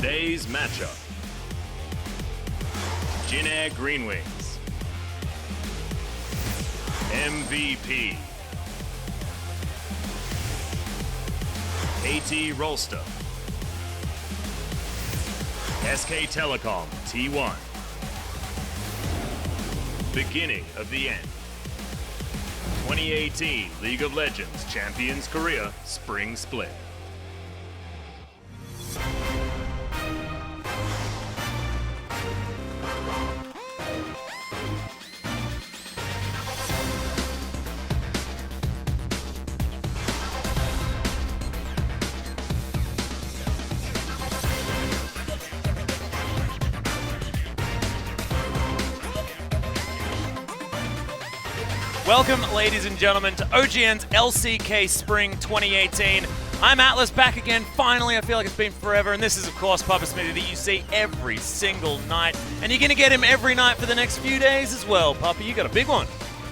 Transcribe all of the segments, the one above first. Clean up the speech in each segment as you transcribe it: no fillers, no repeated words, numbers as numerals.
Today's matchup. Jin Air GreenWings. MVP. AT Rolster. SK Telecom T1. Beginning of the end. 2018 League of Legends Champions Korea Spring Split. Welcome, ladies and gentlemen, to OGN's LCK Spring 2018. I'm Atlas, back again. Finally, I feel like it's been forever, and this is, of course, Papa Smithy that you see every single night. And you're going to get him every night for the next few days as well. Papa, you got a big one.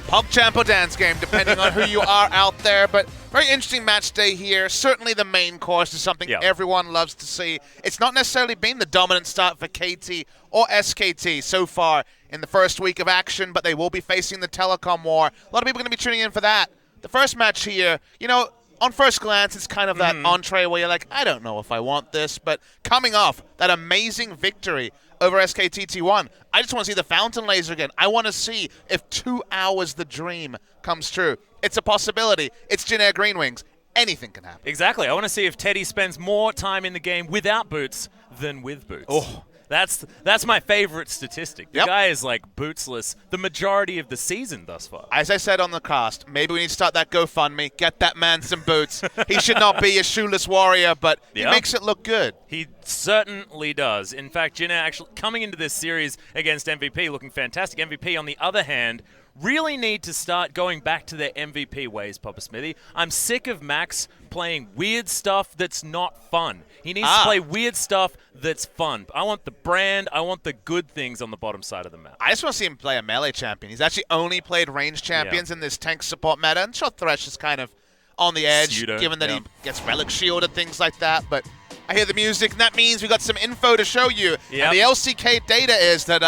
PogChamp or dance game, depending on who you are out there. But very interesting match day here. Certainly the main course is something everyone loves to see. It's not necessarily been the dominant start for KT or SKT so far in the first week of action, but they will be facing the Telecom War. A lot of people are going to be tuning in for that. The first match here, you know, on first glance, it's kind of that entree where you're like, I don't know if I want this, but coming off that amazing victory over SKT-T1, I just want to see the Fountain Laser again. I want to see if 2 hours the dream comes true. It's a possibility. It's Jin Air GreenWings. Anything can happen. Exactly. I want to see if Teddy spends more time in the game without boots than with boots. Oh. That's my favorite statistic. The guy is like bootsless the majority of the season thus far. As I said on the cast, maybe we need to start that GoFundMe, get that man some boots. He should not be a shoeless warrior, but he makes it look good. He certainly does. In fact, Jin Air actually coming into this series against MVP looking fantastic. MVP, on the other hand, really need to start going back to their MVP ways, Papa Smithy. I'm sick of Max playing weird stuff that's not fun. He needs to play weird stuff that's fun. I want the brand. I want the good things on the bottom side of the map. I just want to see him play a melee champion. He's actually only played range champions in this tank support meta, and Shot Thresh is kind of on the edge, given that he gets Relic Shield and things like that, but I hear the music, and that means we got some info to show you. And the LCK data is that,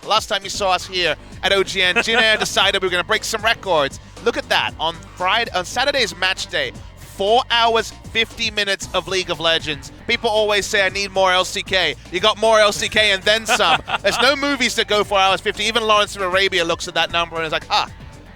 last time you saw us here at OGN, Jin Air decided we were going to break some records. Look at that. On Saturday's match day, 4 hours, 50 minutes of League of Legends. People always say, I need more LCK. You got more LCK and then some. There's no movies that go 4 hours, 50. Even Lawrence of Arabia looks at that number and is like,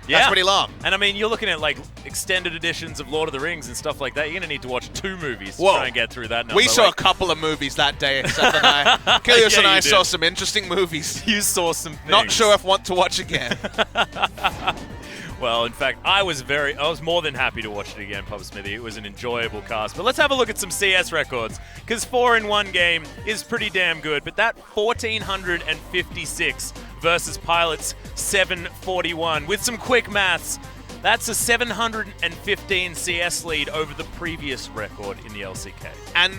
that's pretty long. And I mean, you're looking at like extended editions of Lord of the Rings and stuff like that. You're going to need to watch 2 movies to try and get through that number. We saw a couple of movies that day, Seth and I. Kilios and I saw some interesting movies. You saw some things. Not sure if I want to watch again. Well, in fact, I was more than happy to watch it again, Papa Smithy. It was an enjoyable cast. But let's have a look at some CS records, because 4 in one game is pretty damn good. But that 1,456 versus Pilot's 741, with some quick maths, that's a 715 CS lead over the previous record in the LCK. And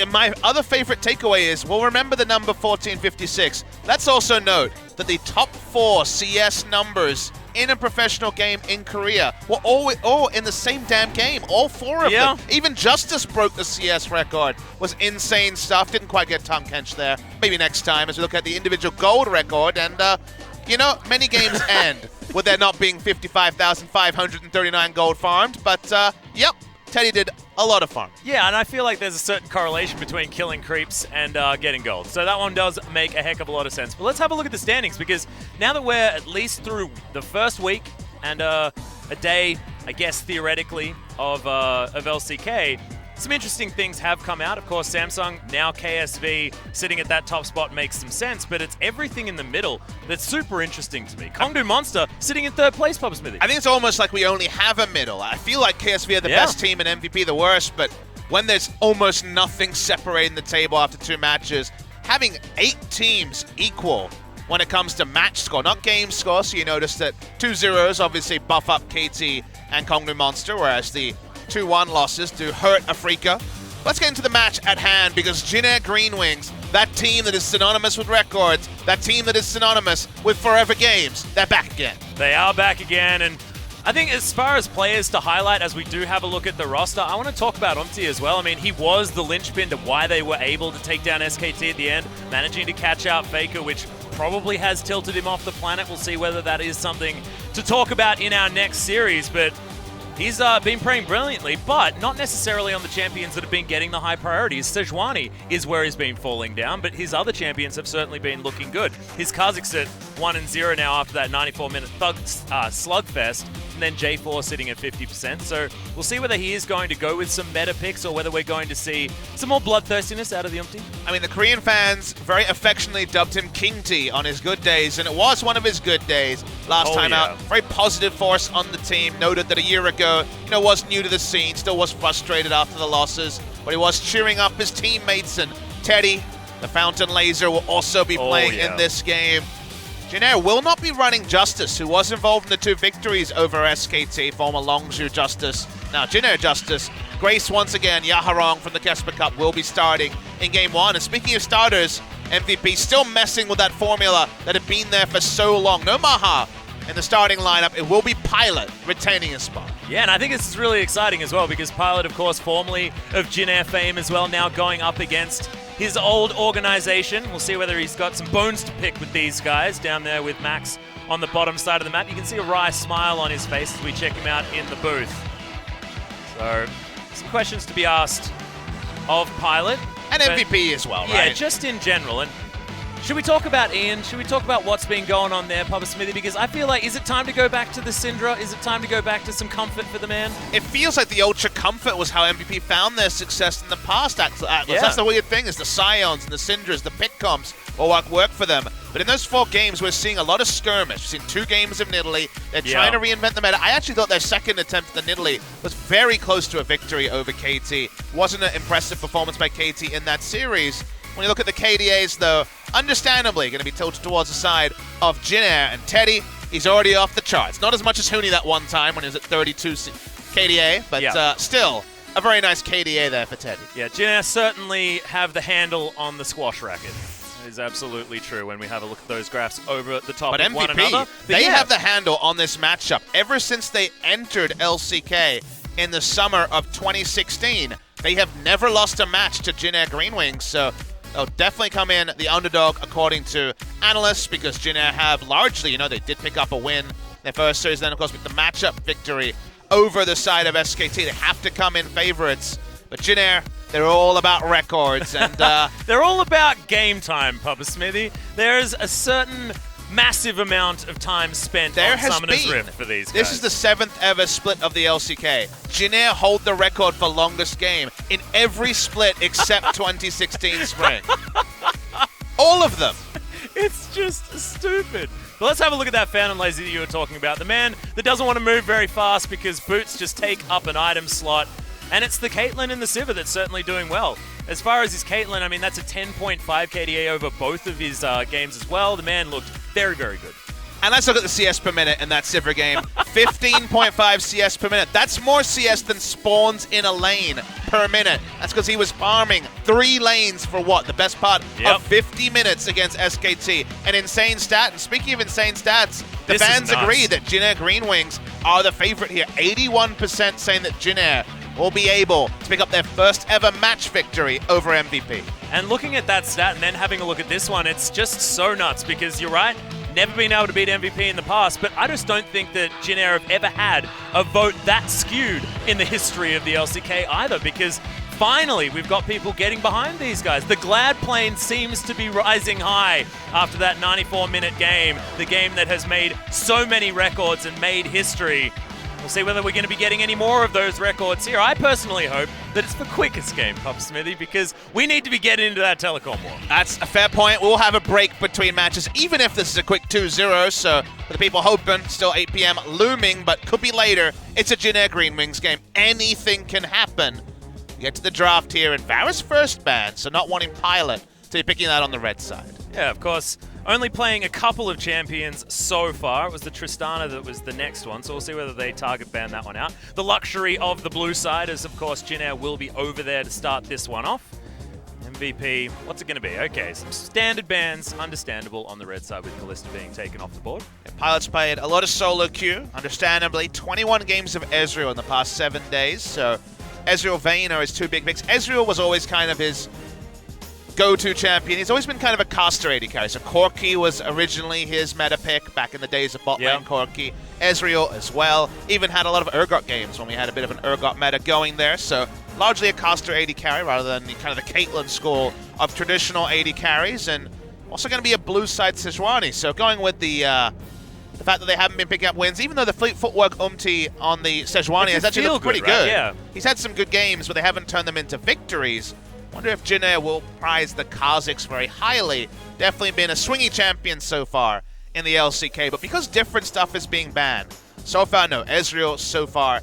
my other favorite takeaway is, well, remember the number 1456. Let's also note that the top 4 CS numbers in a professional game in Korea were all in the same damn game. All 4 of them. Even Justice broke the CS record. Was insane stuff. Didn't quite get Tom Kench there. Maybe next time as we look at the individual gold record. And, you know, many games end with there not being 55,539 gold farmed. But, yep, Teddy did a lot of fun. Yeah, and I feel like there's a certain correlation between killing creeps and getting gold. So that one does make a heck of a lot of sense. But let's have a look at the standings, because now that we're at least through the first week and a day, I guess, theoretically, of LCK, some interesting things have come out. Of course, Samsung, now KSV, sitting at that top spot makes some sense, but it's everything in the middle that's super interesting to me. Kongdu Monster sitting in 3rd place, Papa Smithy. I think it's almost like we only have a middle. I feel like KSV are the best team and MVP the worst, but when there's almost nothing separating the table after 2 matches, having 8 teams equal when it comes to match score, not game score, so you notice that 2-0s obviously buff up KT and Kongdu Monster, whereas the 2-1 losses do hurt Afrika. Let's get into the match at hand, because Jin Air GreenWings, that team that is synonymous with records, that team that is synonymous with forever games, they're back again. They are back again, and I think as far as players to highlight, as we do have a look at the roster, I want to talk about UmTi as well. I mean, he was the linchpin to why they were able to take down SKT at the end, managing to catch out FLICKR, which probably has tilted him off the planet. We'll see whether that is something to talk about in our next series, but he's been playing brilliantly, but not necessarily on the champions that have been getting the high priorities. SoHwan is where he's been falling down, but his other champions have certainly been looking good. His Kha'Zix at 1-0 now after that 94-minute slugfest, and then J4 sitting at 50%. So we'll see whether he is going to go with some meta picks or whether we're going to see some more bloodthirstiness out of the UmTi. I mean, the Korean fans very affectionately dubbed him King T on his good days, and it was one of his good days last time out. Very positive force on the team. Noted that a year ago, was new to the scene, still was frustrated after the losses, but he was cheering up his teammates, and Teddy, the Fountain Laser, will also be playing in this game. Jin Air will not be running Justice, who was involved in the 2 victories over SKT, former Longzhu Justice. Now, Jin Air Justice, Grace once again, Yaharong from the Kesper Cup will be starting in Game 1. And speaking of starters, MVP still messing with that formula that had been there for so long. No Maha in the starting lineup. It will be Pilot retaining his spot. Yeah, and I think this is really exciting as well because Pilot, of course, formerly of Jin Air fame as well, now going up against his old organization. We'll see whether he's got some bones to pick with these guys down there with Max on the bottom side of the map. You can see a wry smile on his face as we check him out in the booth. So, some questions to be asked of Pilot. And MVP as well, right? Yeah, just in general. And should we talk about Ian? Should we talk about what's been going on there, Papa Smithy? Because I feel like, is it time to go back to the Syndra? Is it time to go back to some comfort for the man? It feels like the Ultra Comfort was how MVP found their success in the past, Atlas. Yeah. That's the weird thing, is the Sions and the Syndras, the pit comps will work for them. But in those 4 games, we're seeing a lot of skirmish. We've seen 2 games of Nidalee. They're trying to reinvent the meta. I actually thought their second attempt at the Nidalee was very close to a victory over KT. Wasn't an impressive performance by KT in that series. When you look at the KDAs, though, understandably going to be tilted towards the side of Jin Air. And Teddy, he's already off the charts. Not as much as Huni that one time when he was at 32 KDA, but still a very nice KDA there for Teddy. Yeah, Jin Air certainly have the handle on the squash racket. It is absolutely true when we have a look at those graphs over the top of one another. But they have the handle on this matchup. Ever since they entered LCK in the summer of 2016, they have never lost a match to Jin Air GreenWings, so they'll definitely come in the underdog according to analysts because Jin Air have largely, they did pick up a win in their first series, then of course with the matchup victory over the side of SKT. They have to come in favorites, but Jin Air, they're all about records, and they're all about game time, Papa Smithy. There's a certain massive amount of time spent on Summoner's Rift for these guys. This is the 7th ever split of the LCK. Jin Air hold the record for longest game in every split except 2016 Spring. All of them. It's just stupid. But let's have a look at that Fountain Laser that you were talking about. The man that doesn't want to move very fast because boots just take up an item slot. And it's the Caitlyn and the Sivir that's certainly doing well. As far as his Caitlyn, I mean, that's a 10.5 KDA over both of his games as well. The man looked very, very good. And let's look at the CS per minute in that Sivir game. 15.5 CS per minute. That's more CS than spawns in a lane per minute. That's because he was farming 3 lanes for what? The best part of 50 minutes against SKT. An insane stat. And speaking of insane stats, the fans agree that Jin Air GreenWings are the favorite here. 81% saying that Jin Air will be able to pick up their first ever match victory over MVP. And looking at that stat and then having a look at this one, it's just so nuts because you're right, never been able to beat MVP in the past, but I just don't think that Jin Air have ever had a vote that skewed in the history of the LCK either, because finally we've got people getting behind these guys. The Glad plane seems to be rising high after that 94-minute game, the game that has made so many records and made history. We'll see whether we're going to be getting any more of those records here. I personally hope that it's the quickest game, Papa Smithy, because we need to be getting into that telecom war. That's a fair point. We'll have a break between matches, even if this is a quick 2-0. So for the people hoping, still 8 p.m. looming, but could be later. It's a Jin Air GreenWings game. Anything can happen. You get to the draft here, and Varus first ban, so not wanting Pilot to be picking that on the red side. Yeah, of course. Only playing a couple of champions so far. It was the Tristana that was the next one, so we'll see whether they target ban that one out. The luxury of the blue side is, of course, Jin Air will be over there to start this one off. MVP. What's it going to be? Okay, some standard bans, understandable on the red side with Kalista being taken off the board. Pilot's played a lot of solo queue, understandably. 21 games of Ezreal in the past 7 days, so Ezreal Vayne are his two big picks. Ezreal was always kind of his go-to champion. He's always been kind of a caster AD carry. So Corki was originally his meta pick back in the days of bot lane Corki. Ezreal as well. Even had a lot of Urgot games when we had a bit of an Urgot meta going there. So largely a caster AD carry rather than the kind of the Caitlyn school of traditional AD carries. And also going to be a blue side SoHwan. So going with the fact that they haven't been picking up wins, even though the fleet footwork UmTi on the SoHwan has actually looked pretty good. Yeah. He's had some good games, but they haven't turned them into victories. Wonder if Jin Air will prize the Kha'Zix very highly. Definitely been a swingy champion so far in the LCK, but because different stuff is being banned, so far no Ezreal, so far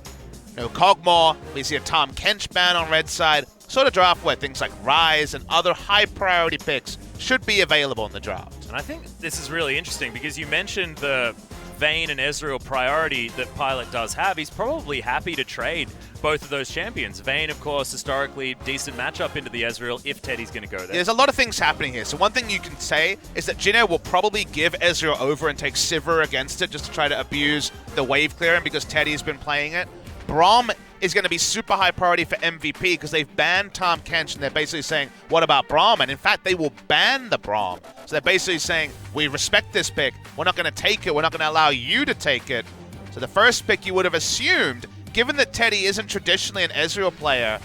no Kog'Maw. We see a Tahm Kench ban on red side. Sort of draft where things like Ryze and other high priority picks should be available in the draft. And I think this is really interesting because you mentioned the Vayne and Ezreal priority that Pilot does have. He's probably happy to trade both of those champions. Vayne, of course, historically decent matchup into the Ezreal if Teddy's going to go there. There's a lot of things happening here. So one thing you can say is that Jin Air will probably give Ezreal over and take Sivir against it just to try to abuse the wave clearing because Teddy's been playing it. Braum is going to be super high priority for MVP because they've banned Tahm Kench and they're basically saying, what about Braum? And in fact, they will ban the Braum. So they're basically saying, we respect this pick. We're not going to take it. We're not going to allow you to take it. So the first pick you would have assumed, given that Teddy isn't traditionally an Ezreal player,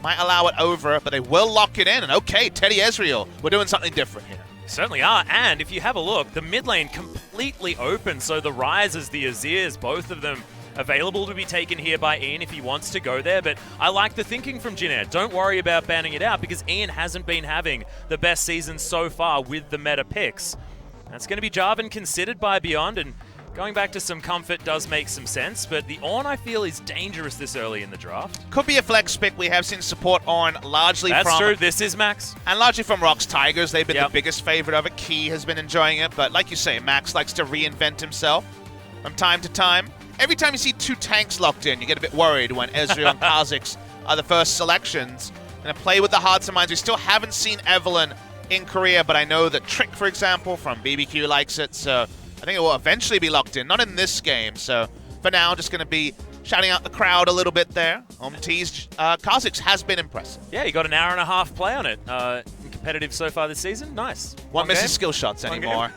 might allow it over, but they will lock it in. And okay, Teddy Ezreal, we're doing something different here. Certainly are, and if you have a look, the mid lane completely open, so the Ryzes, the Azirs, both of them available to be taken here by Ian if he wants to go there, but I like the thinking from Jin Air. Don't worry about banning it out because Ian hasn't been having the best season so far with the meta picks. That's going to be Jarvan considered by Beyond, and going back to some comfort does make some sense, but the Ornn I feel is dangerous this early in the draft. Could be a flex pick. We have seen support Ornn largely from... That's true, this is Max. And largely from Rock's Tigers. They've been the biggest favorite of it. Key has been enjoying it, but like you say, Max likes to reinvent himself from time to time. Every time you see two tanks locked in, you get a bit worried when Ezreal and Kha'Zix are the first selections. And play with the hearts and minds. We still haven't seen Evelynn in Korea, but I know that Trick, for example, from BBQ likes it, so I think it will eventually be locked in. Not in this game, so for now, just going to be shouting out the crowd a little bit there. UmTi's Kha'Zix has been impressive. Yeah, he got an hour and a half play on it. Competitive so far this season. Nice. Won't miss his skill shots anymore.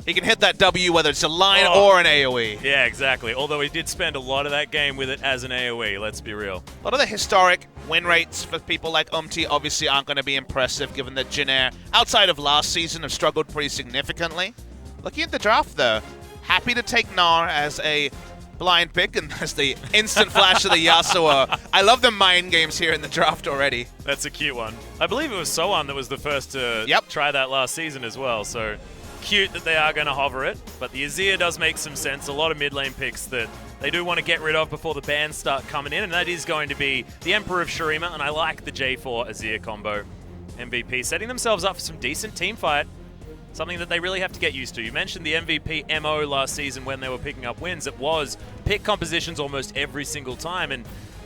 He can hit that W whether it's a line or an AoE. Yeah, exactly. Although he did spend a lot of that game with it as an AoE, let's be real. A lot of the historic win rates for people like UmTi obviously aren't going to be impressive given that Jin Air, outside of last season, have struggled pretty significantly. Looking at the draft though, happy to take Gnar as a blind pick, and there's the instant flash of the Yasuo. I love the mind games here in the draft already. That's a cute one. I believe it was SoHwan that was the first to try that last season as well, so cute that they are going to hover it. But the Azir does make some sense. A lot of mid lane picks that they do want to get rid of before the bans start coming in, and that is going to be the Emperor of Shurima, and I like the J4 Azir combo. MVP setting themselves up for some decent team fight. Something that they really have to get used to. You mentioned the MVP MO last season when they were picking up wins. It was pick compositions almost every single time, and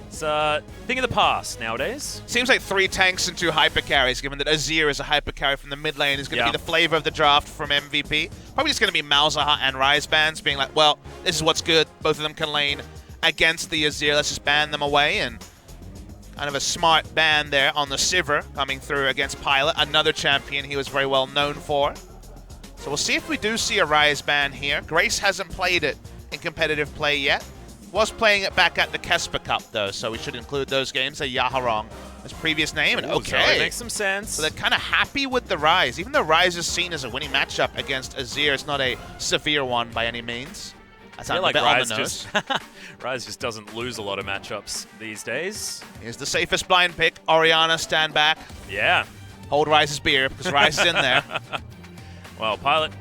it's a thing of the past nowadays. Seems like 3 tanks and 2 hyper carries, given that Azir is a hyper carry from the mid lane, is going to be the flavor of the draft from MVP. Probably just going to be Malzahar and Ryze bans being like, well, this is what's good. Both of them can lane against the Azir. Let's just ban them away, and kind of a smart ban there on the Sivir coming through against Pilot, another champion he was very well known for. So we'll see if we do see a Ryze ban here. Grace hasn't played it in competitive play yet. Was playing it back at the Kesper Cup, though, so we should include those games. Yaharong, his previous name, and okay. Makes some sense. So they're kind of happy with the Ryze. Even though Ryze is seen as a winning matchup against Azir, it's not a severe one by any means. That's a bit on the nose. Ryze just doesn't lose a lot of matchups these days. Here's the safest blind pick. Orianna, stand back. Yeah. Hold Ryze's beer, because Ryze is in there. Well, Pilot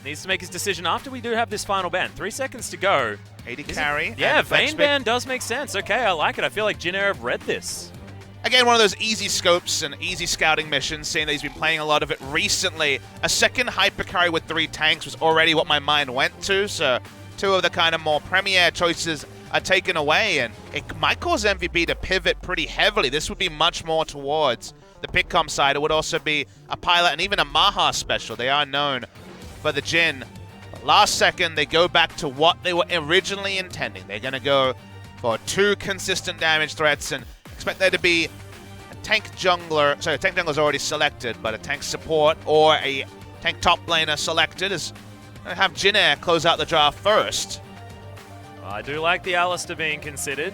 needs to make his decision after we do have this final ban. 3 seconds to go. AD carry. Yeah, Vayne ban does make sense. Okay, I like it. I feel like Jin Air have read this. Again, one of those easy scopes and easy scouting missions, seeing that he's been playing a lot of it recently. A second hyper carry with 3 tanks was already what my mind went to, so 2 of the kind of more premier choices are taken away, and it might cause MVP to pivot pretty heavily. This would be much more towards the pick-com side, it would also be a Pilot and even a Maha special. They are known for the Jin. But last second, they go back to what they were originally intending. They're going to go for 2 consistent damage threats and expect there to be a tank jungler. Sorry, a tank jungler's already selected, but a tank support or a tank top laner selected is going to have Jin Air close out the draft first. I do like the Alistar being considered.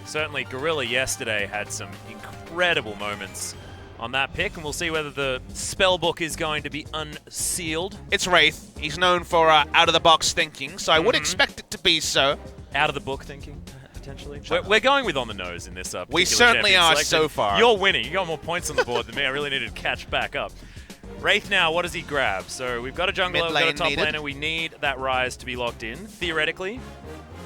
Certainly, Gorilla yesterday had some incredible moments on that pick, and we'll see whether the spellbook is going to be unsealed. It's Wraith. He's known for out-of-the-box thinking, so I would expect it to be so. Out-of-the-book thinking, potentially? We're going with on the nose in this we certainly are selection. So far. You're winning. You got more points on the board than me. I really needed to catch back up. Wraith now, what does he grab? So we've got a jungler, we've got a top laner. We need that Rise to be locked in, theoretically.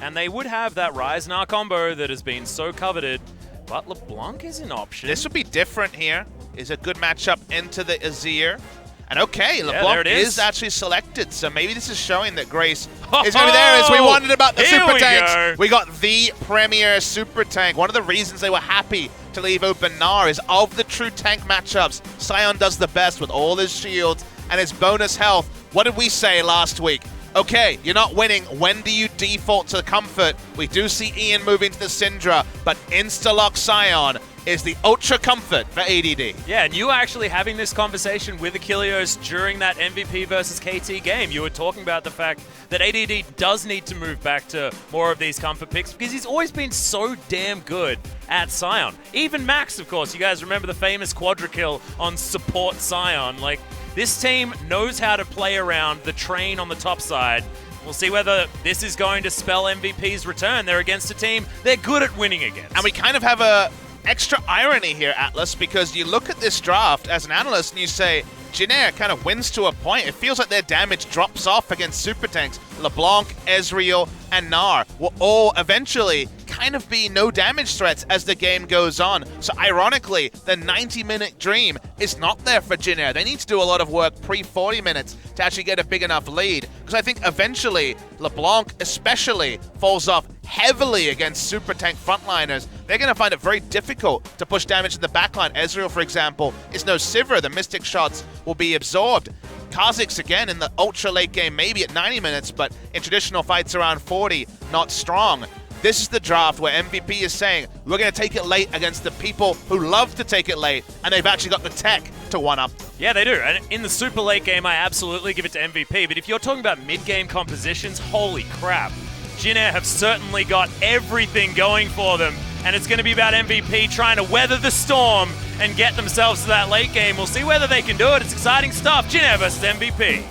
And they would have that Rise Gnar combo that has been so coveted, but LeBlanc is an option. This would be different here. Is a good matchup into the Azir. And okay, LeBlanc is actually selected, so maybe this is showing that Grace is going to be there as we wondered about the super tanks. We got the premier super tank. One of the reasons they were happy to leave open Gnar is of the true tank matchups, Sion does the best with all his shields and his bonus health. What did we say last week? Okay, you're not winning. When do you default to comfort? We do see Ian moving to the Syndra, but insta-lock Sion is the ultra comfort for ADD. Yeah, and you were actually having this conversation with Achilleos during that MVP versus KT game. You were talking about the fact that ADD does need to move back to more of these comfort picks because he's always been so damn good at Sion. Even Max, of course. You guys remember the famous quadra kill on support Sion. Like, this team knows how to play around the train on the top side. We'll see whether this is going to spell MVP's return. They're against a team they're good at winning against. And we kind of have a extra irony here, Atlas, because you look at this draft as an analyst and you say, Jin Air kind of wins to a point. It feels like their damage drops off against super tanks. LeBlanc, Ezreal, and Gnar will all eventually kind of be no damage threats as the game goes on. So ironically, the 90-minute dream is not there for Jin Air. They need to do a lot of work pre-40 minutes to actually get a big enough lead. Because I think eventually, LeBlanc especially falls off heavily against super tank frontliners. They're going to find it very difficult to push damage in the backline. Ezreal, for example, is no Sivir. The Mystic shots will be absorbed. Kha'Zix, again, in the ultra late game, maybe at 90 minutes, but in traditional fights around 40, not strong. This is the draft where MVP is saying, we're going to take it late against the people who love to take it late, and they've actually got the tech to one-up. Yeah, they do. And in the super late game, I absolutely give it to MVP. But if you're talking about mid-game compositions, holy crap. Jin Air have certainly got everything going for them. And it's going to be about MVP trying to weather the storm and get themselves to that late game. We'll see whether they can do it. It's exciting stuff. Jin Air versus MVP.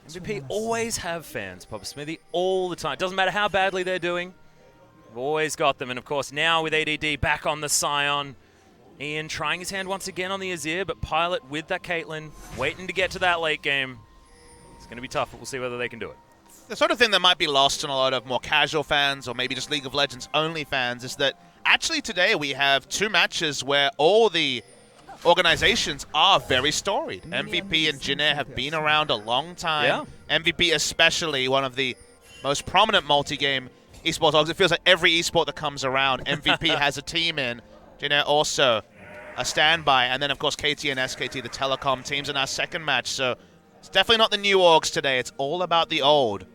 MVP always have fans, Papa Smithy, all the time. Doesn't matter how badly they're doing. We've always got them. And, of course, now with ADD back on the Sion, Ian trying his hand once again on the Azir, but Pilot with that Caitlyn, waiting to get to that late game. It's going to be tough, but we'll see whether they can do it. The sort of thing that might be lost on a lot of more casual fans or maybe just League of Legends only fans is that actually today we have 2 matches where all the organizations are very storied. MVP and Jin Air have been around a long time. Yeah. MVP especially, one of the most prominent multi-game esports orgs. It feels like every esport that comes around, MVP has a team in. Jin Air also a standby. And then, of course, KT and SKT, the telecom teams in our second match. So it's definitely not the new orgs today. It's all about the old.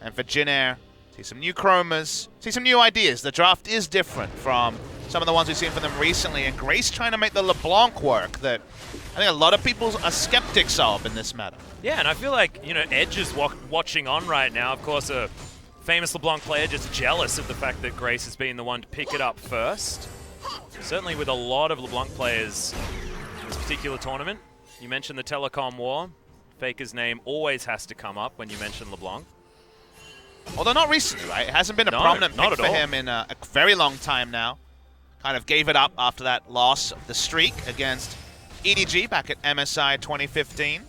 And for Jin Air, see some new chromas, see some new ideas. The draft is different from some of the ones we've seen from them recently, and Grace trying to make the LeBlanc work that I think a lot of people are skeptics of in this matter. Yeah, and I feel like, you know, Edge is watching on right now. Of course, a famous LeBlanc player just jealous of the fact that Grace has been the one to pick it up first. Certainly with a lot of LeBlanc players in this particular tournament. You mentioned the Telecom War. Faker's name always has to come up when you mention LeBlanc. Although not recently, right? It hasn't been a prominent pick for him in a very long time now. Kind of gave it up after that loss of the streak against EDG back at MSI 2015.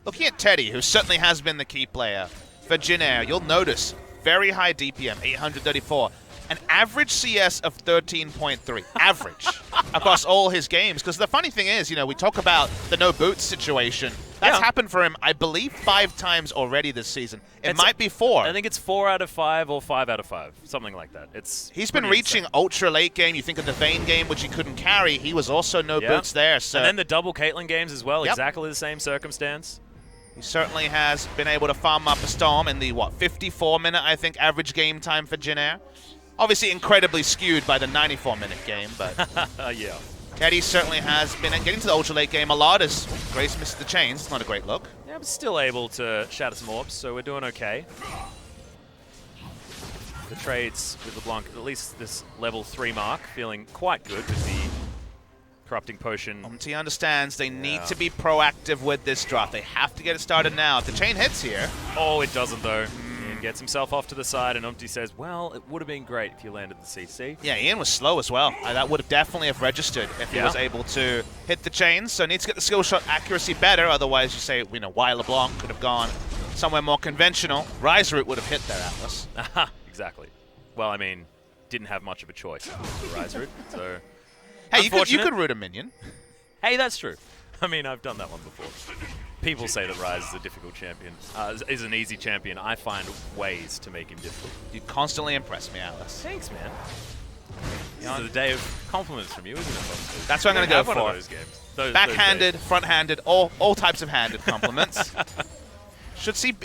Looking at Teddy, who certainly has been the key player for Jin Air, you'll notice very high DPM, 834. An average CS of 13.3, average, across all his games. Because the funny thing is, you know, we talk about the no boots situation. That's happened for him, I believe, 5 times already this season. It might be 4. I think it's 4 out of 5 or 5 out of 5, something like that. He's been reaching ultra late game. You think of the Vayne game, which he couldn't carry. He was also no boots there. So. And then the double Caitlyn games as well, exactly the same circumstance. He certainly has been able to farm up a Storm in the, 54-minute, I think, average game time for Jin Air. Obviously incredibly skewed by the 94-minute game, but yeah. Teddy certainly has been getting to the ultra late game a lot as Grace misses the chains. It's not a great look. Yeah, but still able to shatter some orbs, so we're doing okay. The trades with LeBlanc, at least this level 3 mark, feeling quite good with the corrupting potion. UmTi understands they need to be proactive with this draft. They have to get it started now. If the chain hits here... Oh, it doesn't though. Gets himself off to the side, and UmTi says, well, it would have been great if you landed the CC. Yeah, Ian was slow as well. That would have definitely have registered if he was able to hit the chains. So needs to get the skill shot accuracy better. Otherwise, you say, you know, why LeBlanc could have gone somewhere more conventional. Rise Root would have hit there, Atlas. Exactly. Well, I mean, didn't have much of a choice for Rise Root, so... Hey, you could root a minion. Hey, that's true. I mean, I've done that one before. People say that Rise is a difficult champion, is an easy champion. I find ways to make him difficult. You constantly impress me, Alice. Thanks, man. This is a day of compliments from you, isn't it? That's what I'm going to go for. One of those games. Backhanded, front-handed, all types of handed compliments. Should see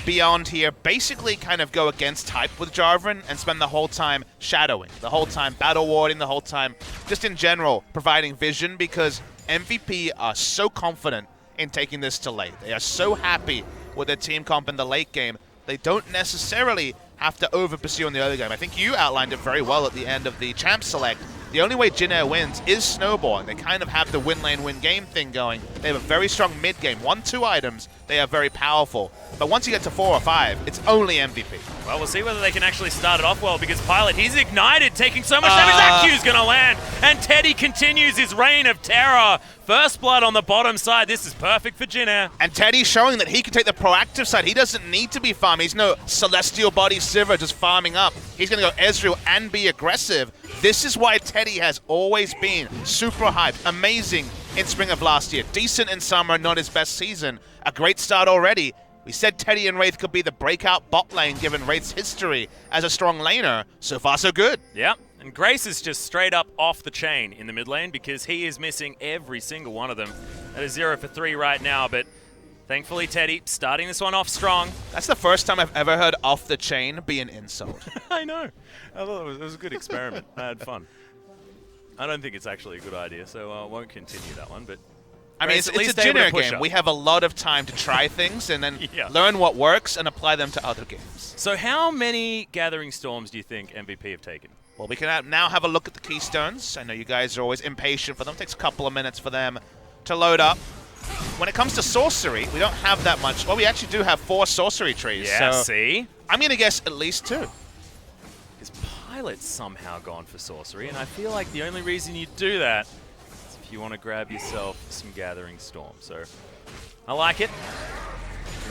Beyond here basically kind of go against type with Jarvan and spend the whole time shadowing, the whole time battle warding, the whole time just in general providing vision, because MVP are so confident in taking this to late. They are so happy with their team comp in the late game. They don't necessarily have to over-pursue in the early game. I think you outlined it very well at the end of the champ select. The only way Jin Air wins is snowballing. They kind of have the win lane, win game thing going. They have a very strong mid game. 1-2 items, they are very powerful. But once you get to 4 or 5, it's only MVP. Well, we'll see whether they can actually start it off well, because Pilot, he's ignited, taking so much damage. That Q's going to land. And Teddy continues his reign of terror. First blood on the bottom side. This is perfect for Jin Air. And Teddy showing that he can take the proactive side. He doesn't need to be farming. He's no Celestial Body Sivir just farming up. He's going to go Ezreal and be aggressive. This is why Teddy has always been super hyped. Amazing in spring of last year. Decent in summer, not his best season. A great start already. We said Teddy and Wraith could be the breakout bot lane given Wraith's history as a strong laner. So far, so good. Yep. And Grace is just straight up off the chain in the mid lane because he is missing every single one of them. That is 0 for 3 right now, but thankfully Teddy starting this one off strong. That's the first time I've ever heard off the chain be an insult. I know. I thought it was a good experiment. I had fun. I don't think it's actually a good idea, so I won't continue that one, but... I mean, it's a Jin Air game. We have a lot of time to try things and then learn what works and apply them to other games. So how many Gathering Storms do you think MVP have taken? Well, we can now have a look at the Keystones. I know you guys are always impatient for them. It takes a couple of minutes for them to load up. When it comes to sorcery, we don't have that much. Well, we actually do have 4 sorcery trees. Yeah, so see? I'm going to guess at least 2. Because Pilot's somehow gone for sorcery, and I feel like the only reason you do that is if you want to grab yourself some Gathering Storm. So I like it.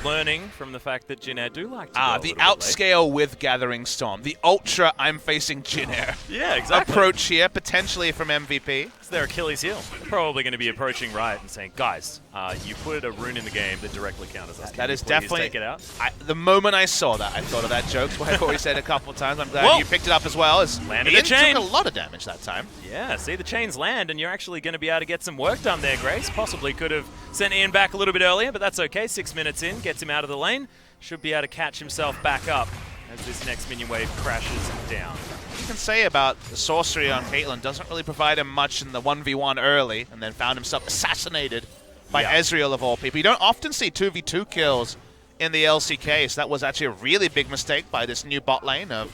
Learning from the fact that Jin Air do like to go the outscale with Gathering Storm. The ultra I'm facing Jin Air. Yeah, exactly. Approach here, potentially from MVP. It's their Achilles heel. They're probably going to be approaching Riot and saying, guys, you put a rune in the game that directly counters us. That is definitely... take it out? The moment I saw that, I thought of that joke. I've already said a couple of times. I'm glad you picked it up as well. Landed the chain. Took a lot of damage that time. Yeah, see the chains land, and you're actually going to be able to get some work done there, Grace. Possibly could have sent Ian back a little bit earlier, but that's okay. 6 minutes in, gets him out of the lane. Should be able to catch himself back up as this next minion wave crashes down. What you can say about the sorcery on Caitlyn doesn't really provide him much in the 1v1 early, and then found himself assassinated by Ezreal of all people. You don't often see 2v2 kills in the LCK, so that was actually a really big mistake by this new bot lane of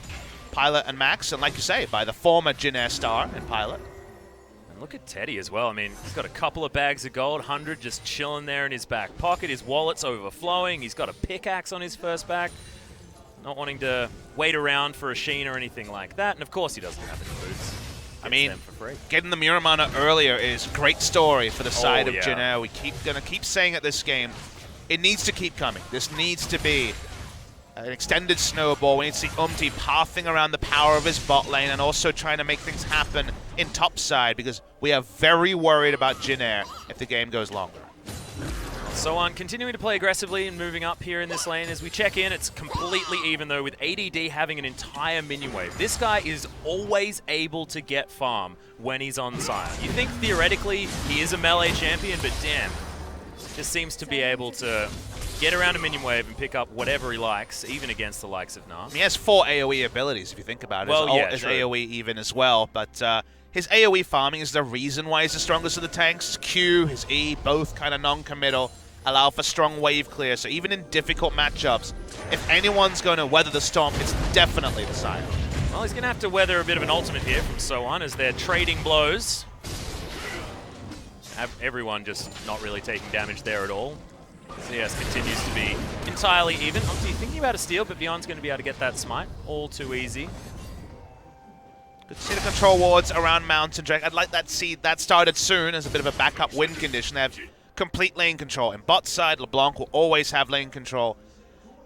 Pilot and Max, and like you say, by the former Jin Air star in Pilot. And look at Teddy as well. I mean, he's got a couple of bags of gold, 100 just chilling there in his back pocket. His wallet's overflowing. He's got a pickaxe on his first back. Not wanting to wait around for a Sheen or anything like that. And of course he doesn't have any boots. I mean, getting the Muramana earlier is a great story for the side of Jin Air. We gonna keep saying it this game. It needs to keep coming. This needs to be an extended snowball. We need to see UmTi pathing around the power of his bot lane and also trying to make things happen in top side, because we are very worried about Jin Air if the game goes longer. SoHwan continuing to play aggressively and moving up here in this lane. As we check in, it's completely even though, with ADD having an entire minion wave. This guy is always able to get farm when he's on Sion. You think theoretically he is a melee champion, but damn, just seems to be able to get around a minion wave and pick up whatever he likes, even against the likes of Gnar. He has 4 AoE abilities, if you think about it. Well, his yeah, ult is true. AoE even as well, but his AoE farming is the reason why he's the strongest of the tanks. His Q, his E, both kind of non-committal, allow for strong wave clear. So even in difficult matchups, if anyone's going to weather the storm, it's definitely the Sion. Well, he's going to have to weather a bit of an ultimate here from SoHwan as they're trading blows. Everyone just not really taking damage there at all. CS continues to be entirely even. UmTi thinking about a steal, but Beyond's going to be able to get that smite. All too easy. Good to see the control wards around Mountain Drake. I'd like that to see that started soon as a bit of a backup win condition. They have complete lane control. In bot side, LeBlanc will always have lane control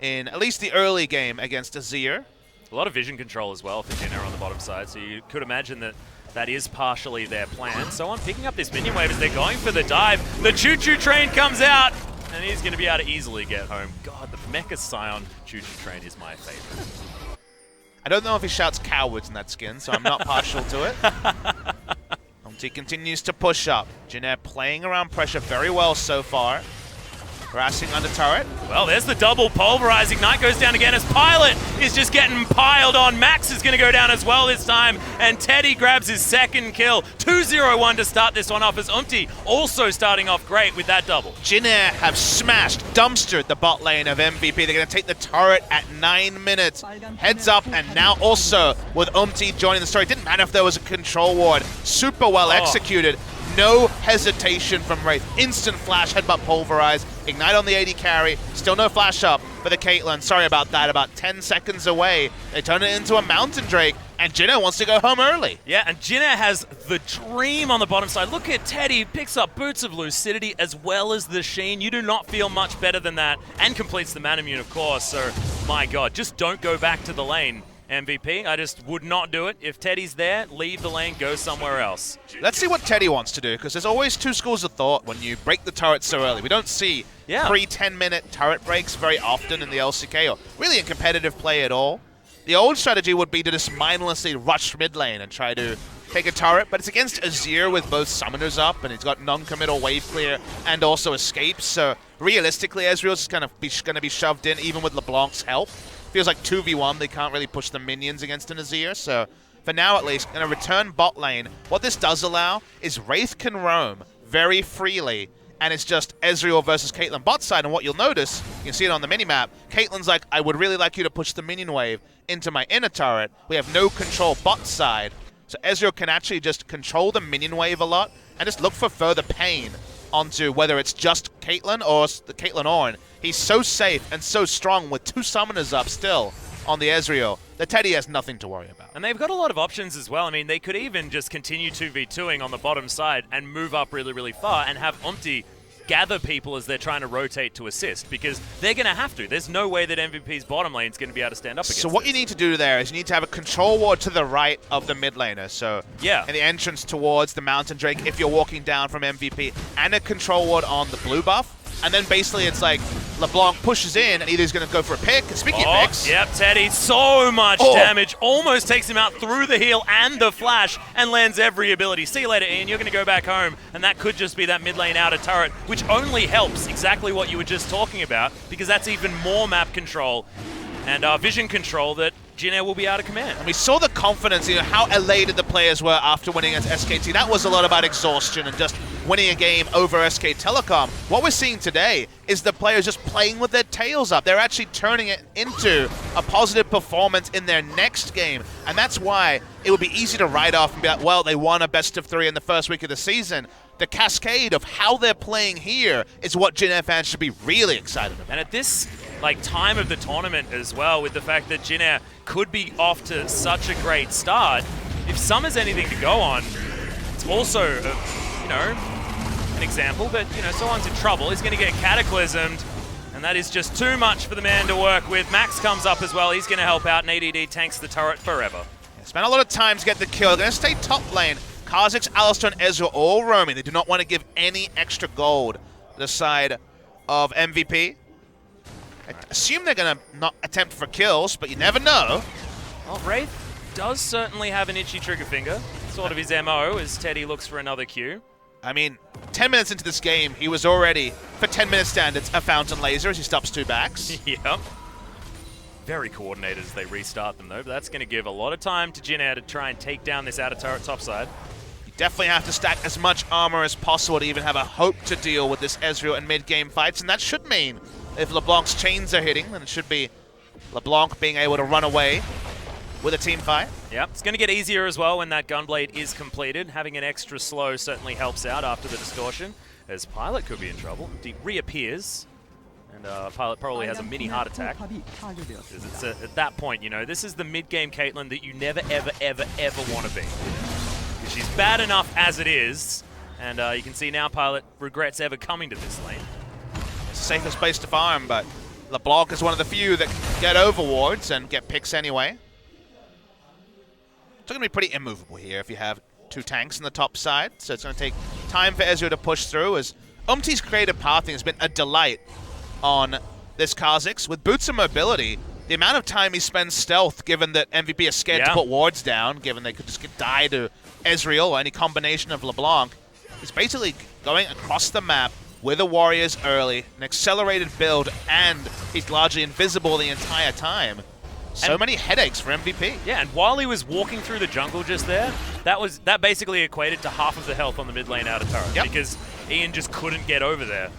in at least the early game against Azir. A lot of vision control as well for Jin Air on the bottom side, so you could imagine that that is partially their plan. SoHwan picking up this minion wave as they're going for the dive. The choo-choo train comes out, and he's going to be able to easily get home. God, the Mecha Sion choo-choo train is my favorite. I don't know if he shouts cowards in that skin, so I'm not partial to it. UmTi continues to push up. Jin Air playing around pressure very well so far. Harassing under turret. Well, there's the double pulverize. Ignite goes down again as Pilot is just getting piled on. Max is going to go down as well this time, and Teddy grabs his second kill. 2-0-1 to start this one off as UmTi also starting off great with that double. Jin Air have smashed, dumpstered the bot lane of MVP. They're going to take the turret at 9 minutes. Heads up, and now also with UmTi joining the story. Didn't matter if there was a control ward. Super well executed. No hesitation from Wraith. Instant flash, headbutt pulverize. Ignite on the AD carry. Still no flash up for the Caitlyn. Sorry about that. About 10 seconds away. They turn it into a Mountain Drake, and Jin Air wants to go home early. Yeah, and Jin Air has the dream on the bottom side. Look at Teddy, picks up Boots of Lucidity as well as the Sheen. You do not feel much better than that, and completes the Manamune, of course. So, my God, just don't go back to the lane. MVP, I just would not do it. If Teddy's there, leave the lane, go somewhere else. Let's see what Teddy wants to do, because there's always two schools of thought when you break the turret so early. We don't see pre-10-minute turret breaks very often in the LCK, or really in competitive play at all. The old strategy would be to just mindlessly rush mid lane and try to take a turret, but it's against Azir with both summoners up, and he's got non-committal wave clear and also escapes, so realistically, Ezreal's just going to be shoved in, even with LeBlanc's help. Feels like 2v1, they can't really push the minions against an Azir, so for now at least, going to return bot lane. What this does allow is Wraith can roam very freely, and it's just Ezreal versus Caitlyn bot side, and what you'll notice, you can see it on the minimap, Caitlyn's like, I would really like you to push the minion wave into my inner turret. We have no control bot side, so Ezreal can actually just control the minion wave a lot, and just look for further pain onto whether it's just Caitlyn or the Caitlyn Ornn. He's so safe and so strong with 2 summoners up still on the Ezreal that Teddy has nothing to worry about. And they've got a lot of options as well. I mean, they could even just continue 2v2ing on the bottom side and move up really, really far and have UmTi gather people as they're trying to rotate to assist, because they're going to have to. There's no way that MVP's bottom lane is going to be able to stand up against So what you need to do there is you need to have a control ward to the right of the mid laner. So in the entrance towards the Mountain Drake, if you're walking down from MVP, and a control ward on the blue buff. And then basically it's like LeBlanc pushes in and either he's going to go for a pick. Speaking of picks. Yep, Teddy, so much damage. Almost takes him out through the heal and the flash and lands every ability. See you later, Ian. You're going to go back home. And that could just be that mid lane outer turret, which only helps exactly what you were just talking about, because that's even more map control and vision control that Jin Air will be able to command. And we saw the confidence, how elated the players were after winning against SKT. That was a lot about exhaustion and just winning a game over SK Telecom. What we're seeing today is the players just playing with their tails up. They're actually turning it into a positive performance in their next game. And that's why it would be easy to write off and be like, well, they won a best of 3 in the first week of the season. The cascade of how they're playing here is what Jin Air fans should be really excited about. And at this time of the tournament as well, with the fact that Jin Air could be off to such a great start, if Summer's anything to go on, it's also, an example, but, SoHwan's in trouble. He's going to get cataclysmed. And that is just too much for the man to work with. Max comes up as well. He's going to help out, and ADD tanks the turret forever. Yeah, spent a lot of time to get the kill. They're going to stay top lane. Kha'Zix, Alistar, and Ezreal all roaming. They do not want to give any extra gold to the side of MVP. I assume they're going to not attempt for kills, but you never know. Well, Wraith does certainly have an itchy trigger finger. Sort of his MO as Teddy looks for another Q. I mean, 10 minutes into this game, he was already, for 10-minute standards, a fountain laser as he stops 2 backs. Yep. Very coordinated as they restart them, though. But that's going to give a lot of time to Jin Air to try and take down this outer turret topside. You definitely have to stack as much armor as possible to even have a hope to deal with this Ezreal and mid-game fights, and that should mean if LeBlanc's chains are hitting, then it should be LeBlanc being able to run away with a team fight. Yep, it's going to get easier as well when that Gunblade is completed. Having an extra slow certainly helps out after the distortion, as Pilot could be in trouble. He reappears, and Pilot probably has a mini heart attack. Because it's at that point, you know, this is the mid-game Caitlyn that you never, ever, ever, ever want to be. Because she's bad enough as it is, and you can see now Pilot regrets ever coming to this lane. It's the safest place to farm, but LeBlanc is one of the few that get overwards and get picks anyway. It's going to be pretty immovable here if you have 2 tanks on the top side, so it's going to take time for Ezreal to push through, as UmTi's creative pathing has been a delight on this Kha'Zix. With boots and mobility, the amount of time he spends stealth, given that MVP is scared to put wards down, given they could just die to Ezreal or any combination of LeBlanc, is basically going across the map with the warriors early, an accelerated build, and he's largely invisible the entire time. So many headaches for MVP. Yeah, and while he was walking through the jungle just there, that basically equated to half of the health on the mid lane outer turret, because Ian just couldn't get over there.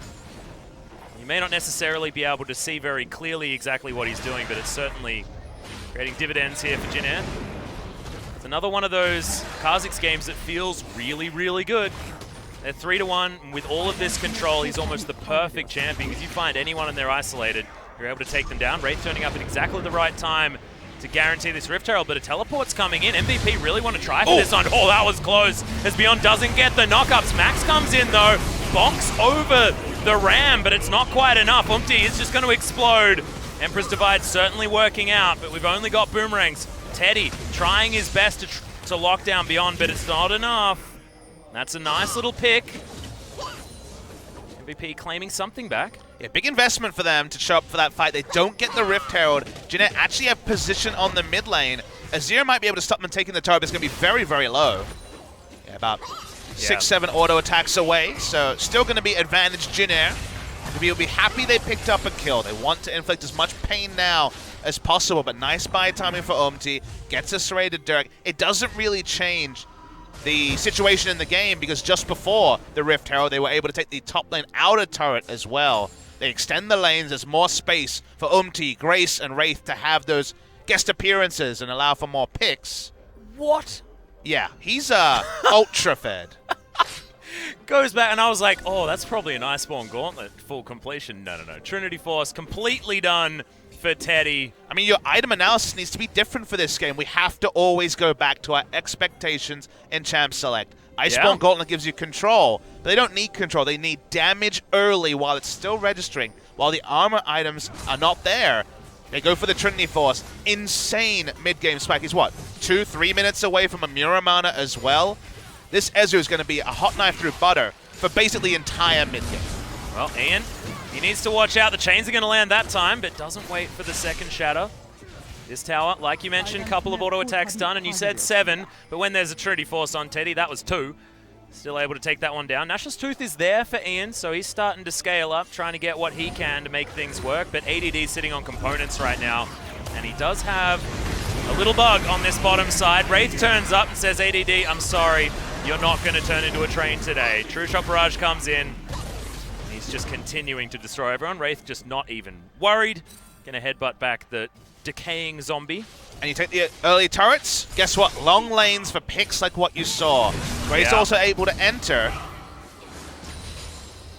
You may not necessarily be able to see very clearly exactly what he's doing, but it's certainly creating dividends here for Jin Air. It's another one of those Kha'Zix games that feels really, really good. They're 3-1, and with all of this control, he's almost the perfect champion, because you find anyone and they're isolated, you're able to take them down. Wraith turning up at exactly the right time to guarantee this Rift Herald, but a teleport's coming in. MVP really want to try for this one. Oh, that was close, as Beyond doesn't get the knockups. Max comes in, though, bonks over the Ram, but it's not quite enough. UmTi is just going to explode. Emperor's Divide certainly working out, but we've only got boomerangs. Teddy trying his best to lock down Beyond, but it's not enough. That's a nice little pick. MVP claiming something back. Yeah, big investment for them to show up for that fight. They don't get the Rift Herald. Jin Air actually have position on the mid lane. Azir might be able to stop them taking the turret, but it's going to be very, very low. Yeah, about 6-7 auto attacks away, so still going to be advantage Jin Air. Will be happy they picked up a kill. They want to inflict as much pain now as possible, but nice buy timing for UmTi. Gets a serrated Dirk. It doesn't really change the situation in the game, because just before the Rift Herald, they were able to take the top lane outer turret as well. They extend the lanes. There's more space for UmTi, Grace, and Wraith to have those guest appearances and allow for more picks. What? Yeah, he's ultra fed. Goes back, and I was like, oh, that's probably an Iceborne Gauntlet full completion. No. Trinity Force completely done for Teddy. I mean, your item analysis needs to be different for this game. We have to always go back to our expectations in Champ Select. Iceborne Gauntlet gives you control, but they don't need control. They need damage early while it's still registering. While the armor items are not there, they go for the Trinity Force. Insane mid-game spike. He's what, 2-3 minutes away from a Muramana as well? This Ezreal is going to be a hot knife through butter for basically the entire mid-game. Well, Ian, he needs to watch out. The chains are going to land that time, but doesn't wait for the second shatter. This tower, like you mentioned, couple of auto attacks done, and you said 7, but when there's a Trinity Force on Teddy, that was 2. Still able to take that one down. Nash's Tooth is there for Ian, so he's starting to scale up, trying to get what he can to make things work, but ADD's sitting on components right now, and he does have a little bug on this bottom side. Wraith turns up and says, ADD, I'm sorry, you're not going to turn into a train today. True Shot Barrage comes in, and he's just continuing to destroy everyone. Wraith just not even worried. Going to headbutt back the decaying zombie. And you take the early turrets, guess what? Long lanes for picks like what you saw. Grace also able to enter.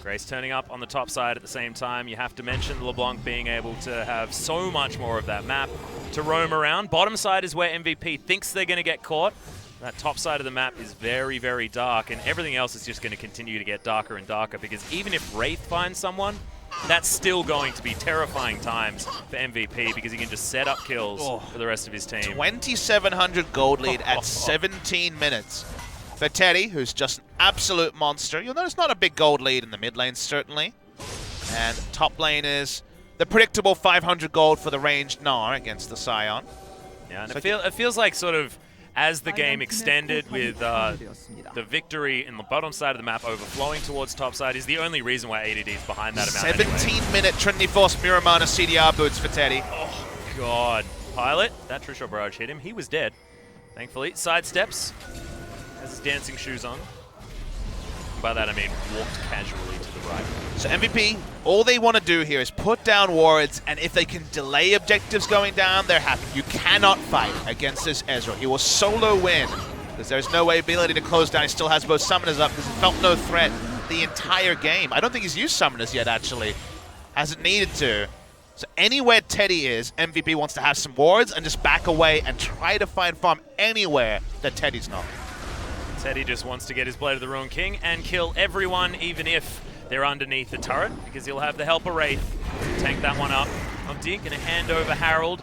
Grace turning up on the top side at the same time. You have to mention LeBlanc being able to have so much more of that map to roam around. Bottom side is where MVP thinks they're going to get caught. That top side of the map is very, very dark, and everything else is just going to continue to get darker and darker, because even if Wraith finds someone, that's still going to be terrifying times for MVP because he can just set up kills for the rest of his team. 2,700 gold lead at 17 minutes. For Teddy, who's just an absolute monster. You'll notice not a big gold lead in the mid lane, certainly. And top lane is the predictable 500 gold for the ranged Gnar against the Sion. Yeah, and it feels like sort of as the game extended with the victory in the bottom side of the map overflowing towards top side is the only reason why ADD is behind that amount 17-minute Trinity Force Miramana CDR boots for Teddy. Oh, God. Pilot, that True Shot Barrage hit him. He was dead, thankfully. Sidesteps, has his dancing shoes on. And by that I mean walked casually to the right. So MVP, all they want to do here is put down wards, and if they can delay objectives going down, they're happy. You cannot fight against this Ezreal. He will solo win, because there's no ability to close down. He still has both summoners up, because he felt no threat the entire game. I don't think he's used summoners yet, actually. Hasn't needed to. So anywhere Teddy is, MVP wants to have some wards and just back away and try to find farm anywhere that Teddy's not. Teddy just wants to get his Blade of the Ruin King and kill everyone, even if they're underneath the turret, because he'll have the help of Wraith to tank that one up. UmTi going to hand over Harold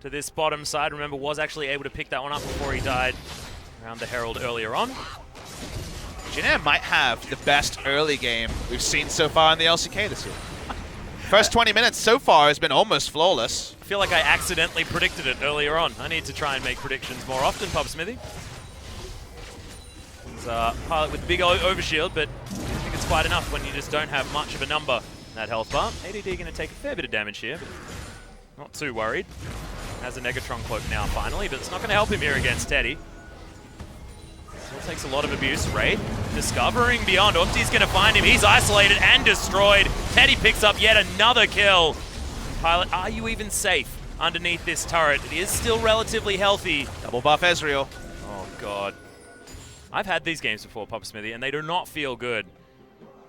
to this bottom side. Remember, was actually able to pick that one up before he died around the Herald earlier on. Jin Air might have the best early game we've seen so far in the LCK this year. First 20 minutes so far has been almost flawless. I feel like I accidentally predicted it earlier on. I need to try and make predictions more often, Pub Smithy. Pilot with big overshield, but I think it's quite enough when you just don't have much of a number in that health bar. ADD going to take a fair bit of damage here, but not too worried. Has a Negatron cloak now finally, but it's not going to help him here against Teddy. Still takes a lot of abuse. Wraith discovering beyond. UmTi's going to find him. He's isolated and destroyed. Teddy picks up yet another kill. Pilot, are you even safe underneath this turret? It is still relatively healthy. Double buff Ezreal. Oh, God. I've had these games before, Papa Smithy, and they do not feel good.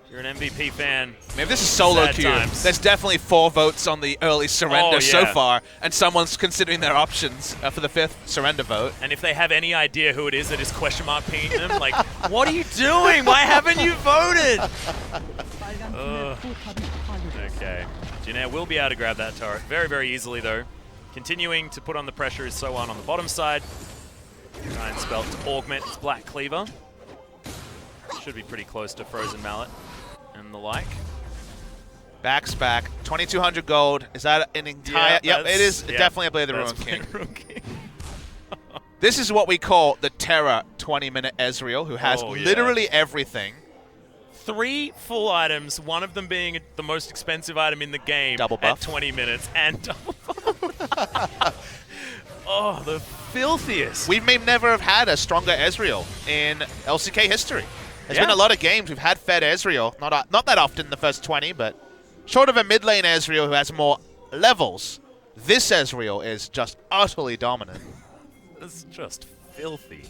If you're an MVP fan, maybe this is solo queue. There's definitely 4 votes on the early surrender so far, and someone's considering their options for the 5th surrender vote. And if they have any idea who it is that is question mark pinging them, like, what are you doing? Why haven't you voted? Okay. Jin Air will be able to grab that turret very, very easily, though. Continuing to put on the pressure is SoHwan on the bottom side. Try and spell to augment its Black Cleaver. Should be pretty close to Frozen Mallet and the like. Back's back. 2,200 gold. Is that an entire... Yeah, yep, it is definitely a Blade of the Ruin King. King. This is what we call the Terra 20-minute Ezreal, who has literally everything. 3 full items, one of them being the most expensive item in the game double buff. At 20 minutes, and double buff. Oh, the filthiest. We may never have had a stronger Ezreal in LCK history. There's been a lot of games we've had fed Ezreal. Not that often in the first 20, but short of a mid lane Ezreal who has more levels, this Ezreal is just utterly dominant. It's just filthy.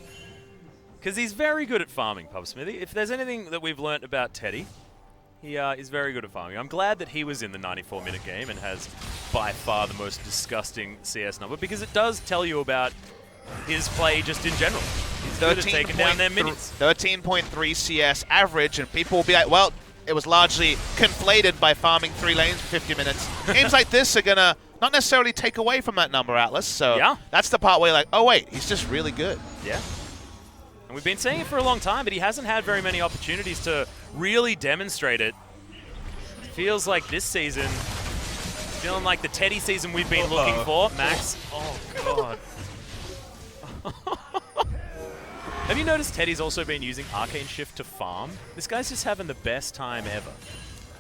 Because he's very good at farming, Pub Smithy. If there's anything that we've learnt about Teddy, he is very good at farming. I'm glad that he was in the 94-minute game and has by far the most disgusting CS number, because it does tell you about his play just in general. He's good at taking down their minions. 13.3 CS average, and people will be like, well, it was largely conflated by farming 3 lanes for 50 minutes. Games like this are going to not necessarily take away from that number, Atlas. So that's the part where you're like, oh, wait, he's just really good. Yeah. And we've been saying it for a long time, but he hasn't had very many opportunities to really demonstrate it. It feels like this season, feeling like the Teddy season we've been looking for. Max. Oh, God. Have you noticed Teddy's also been using Arcane Shift to farm? This guy's just having the best time ever.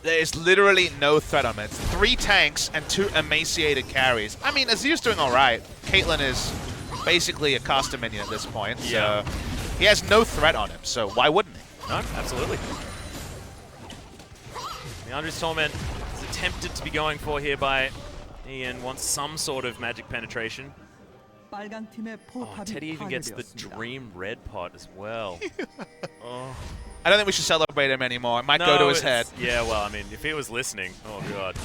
There's literally no threat on it. It's 3 tanks and 2 emaciated carries. I mean, Azir's doing all right. Caitlyn is basically a caster minion at this point, so he has no threat on him, so why wouldn't he? No, absolutely. Meandra's Torment is attempted to be going for here by Ian. Wants some sort of magic penetration. Oh, Teddy even gets the Dream Red pot as well. Oh. I don't think we should celebrate him anymore. It might go to his head. Yeah, well, I mean, if he was listening, oh, God.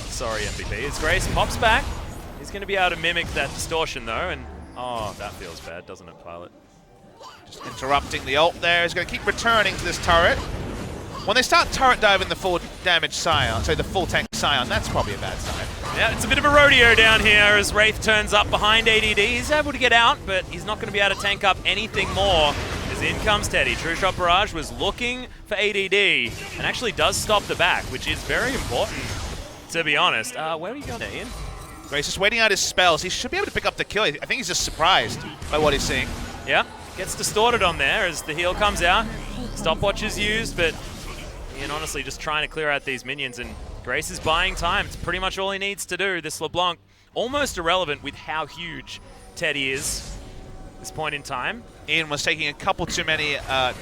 Sorry, MVP. It's Grace pops back. He's going to be able to mimic that distortion, though, and oh, that feels bad, doesn't it, Pilot? Just interrupting the ult there. He's going to keep returning to this turret. When they start turret diving the full damage Sion, so the full tank Sion, that's probably a bad sign. Yeah, it's a bit of a rodeo down here as Wraith turns up behind ADD. He's able to get out, but he's not going to be able to tank up anything more. As in comes Teddy. True Shot Barrage was looking for ADD and actually does stop the back, which is very important, to be honest. Where are you going, Ian? Grace is waiting out his spells. He should be able to pick up the kill. I think he's just surprised by what he's seeing. Yeah, gets distorted on there as the heal comes out. Stopwatch is used, but Ian honestly just trying to clear out these minions, and Grace is buying time. It's pretty much all he needs to do. This LeBlanc, almost irrelevant with how huge Teddy is at this point in time. Ian was taking a couple too many